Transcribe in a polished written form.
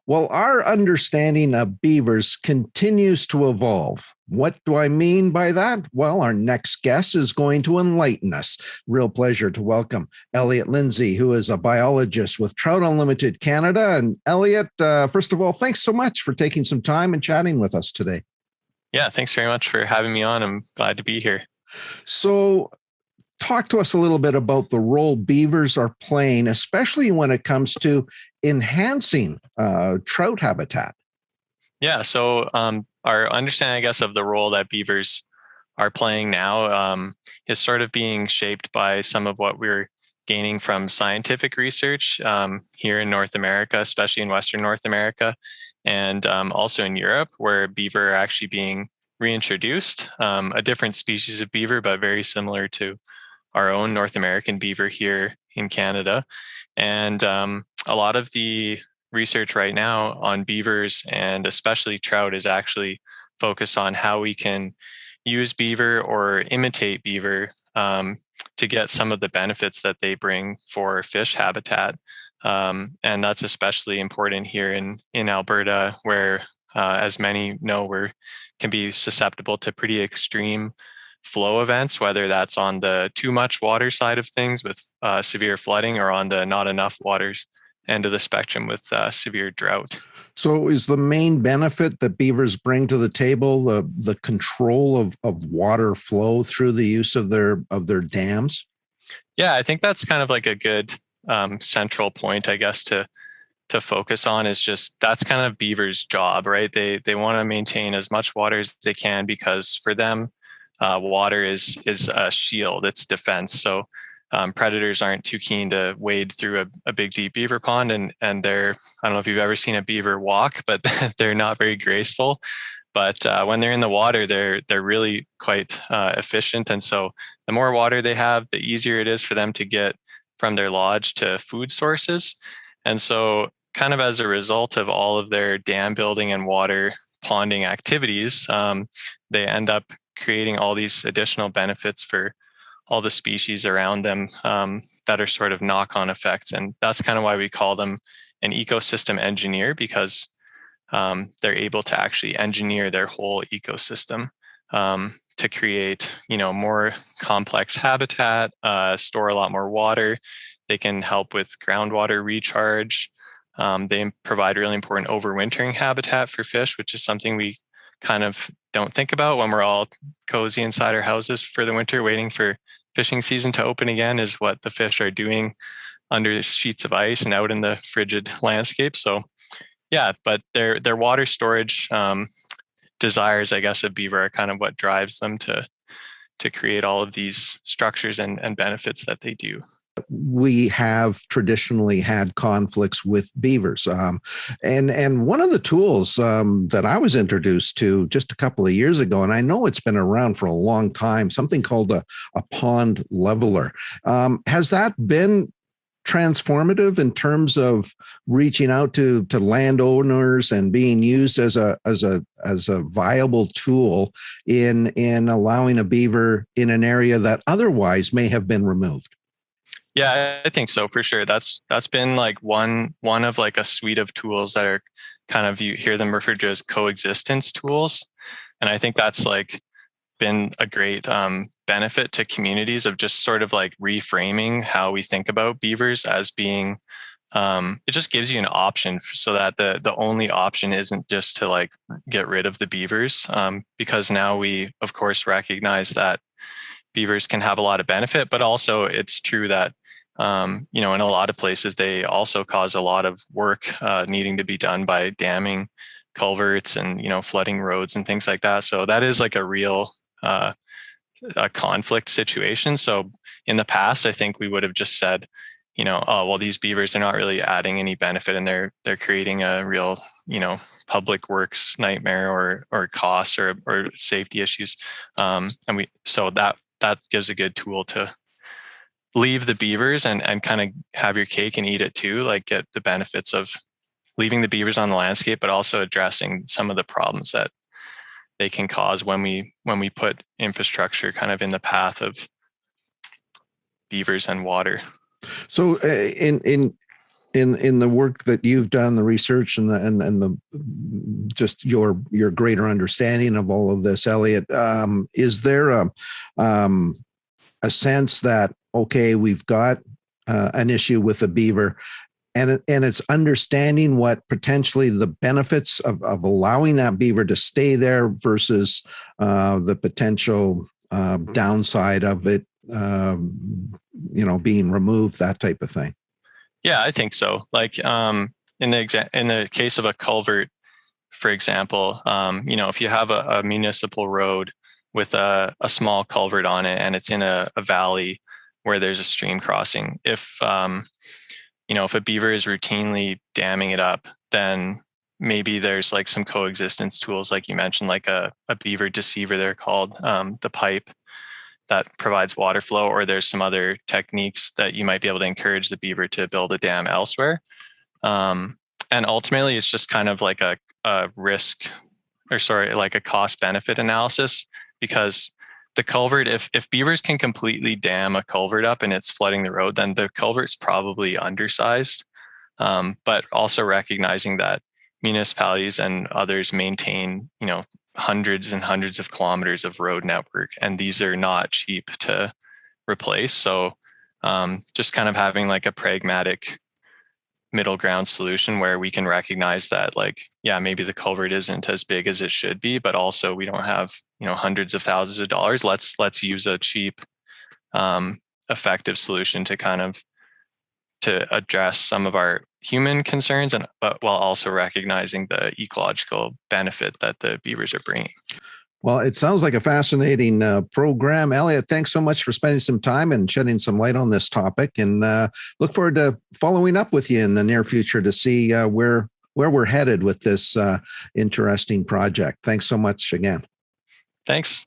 Well, our understanding of beavers continues to evolve. What do I mean by that? Well, our next guest is going to enlighten us. Real pleasure to welcome Elliot Lindsay, who is a biologist with Trout Unlimited Canada. And Elliot, first of all, thanks so much for taking some time and chatting with us today. Yeah, thanks very much for having me on. I'm glad to be here. So, talk to us a little bit about the role beavers are playing, especially when it comes to enhancing trout habitat. Yeah, so our understanding, I guess, of the role that beavers are playing now is sort of being shaped by some of what we're gaining from scientific research here in North America, especially in Western North America, and also in Europe, where beaver are actually being reintroduced, a different species of beaver, but very similar to our own North American beaver here in Canada. And a lot of the research right now on beavers and especially trout is actually focused on how we can use beaver or imitate beaver to get some of the benefits that they bring for fish habitat. And that's especially important here in Alberta, where, as many know, we can be susceptible to pretty extreme flow events, whether that's on the too much water side of things with severe flooding or on the not enough waters end of the spectrum with severe drought. So, is the main benefit that beavers bring to the table the control of water flow through the use of their dams? Yeah, I think that's kind of like a good central point, I guess, to focus on is just that's kind of beavers' job, right? They want to maintain as much water as they can because for them, water is a shield, it's defense. So predators aren't too keen to wade through a big deep beaver pond, and they're, I don't know if you've ever seen a beaver walk, but they're not very graceful. But when they're in the water, they're really quite efficient, and so the more water they have, the easier it is for them to get from their lodge to food sources. And so, kind of as a result of all of their dam building and water ponding activities, they end up creating all these additional benefits for all the species around them that are sort of knock-on effects. And that's kind of why we call them an ecosystem engineer, because they're able to actually engineer their whole ecosystem to create, more complex habitat, store a lot more water. They can help with groundwater recharge. They provide really important overwintering habitat for fish, which is something we kind of don't think about when we're all cozy inside our houses for the winter, waiting for fishing season to open again, is what the fish are doing under sheets of ice and out in the frigid landscape. So yeah, but their water storage desires, I guess, of beaver are kind of what drives them to create all of these structures and benefits that they do. We have traditionally had conflicts with beavers. And one of the tools that I was introduced to just a couple of years ago, and I know it's been around for a long time, something called a pond leveler. Has that been transformative in terms of reaching out to landowners and being used as a viable tool in allowing a beaver in an area that otherwise may have been removed? Yeah, I think so for sure. That's been like one of like a suite of tools that are kind of, you hear them referred to as coexistence tools, and I think that's like been a great benefit to communities of just sort of like reframing how we think about beavers as being. It just gives you an option so that the only option isn't just to like get rid of the beavers, because now we of course recognize that beavers can have a lot of benefit, but also it's true that in a lot of places they also cause a lot of work needing to be done by damming culverts and flooding roads and things like that. So that is like a real a conflict situation. So in the past, I think we would have just said, oh well, these beavers are not really adding any benefit, and they're creating a real public works nightmare or costs or safety issues. And so that gives a good tool to leave the beavers and kind of have your cake and eat it too, like get the benefits of leaving the beavers on the landscape, but also addressing some of the problems that they can cause when we put infrastructure kind of in the path of beavers and water. So in in the work that you've done, the research and the just your greater understanding of all of this, Elliot, is there a sense that, okay, we've got an issue with a beaver, and it's understanding what potentially the benefits of allowing that beaver to stay there versus the potential downside of it, being removed, that type of thing? Yeah, I think so. Like in the case of a culvert, for example, if you have a municipal road with a small culvert on it and it's in a valley where there's a stream crossing, if a beaver is routinely damming it up, then maybe there's like some coexistence tools, like you mentioned, like a beaver deceiver, they're called, the pipe that provides water flow, or there's some other techniques that you might be able to encourage the beaver to build a dam elsewhere. And ultimately, it's just kind of like a cost benefit analysis, because the culvert, if beavers can completely dam a culvert up and it's flooding the road, then the culvert's probably undersized. But also recognizing that municipalities and others maintain, hundreds and hundreds of kilometers of road network, and these are not cheap to replace. So just kind of having like a pragmatic middle ground solution where we can recognize that, like, yeah, maybe the culvert isn't as big as it should be, but also we don't have, hundreds of thousands of dollars. Let's use a cheap, effective solution to address some of our human concerns, but while also recognizing the ecological benefit that the beavers are bringing. Well, it sounds like a fascinating program. Elliot, thanks so much for spending some time and shedding some light on this topic, and look forward to following up with you in the near future to see where we're headed with this interesting project. Thanks so much again. Thanks.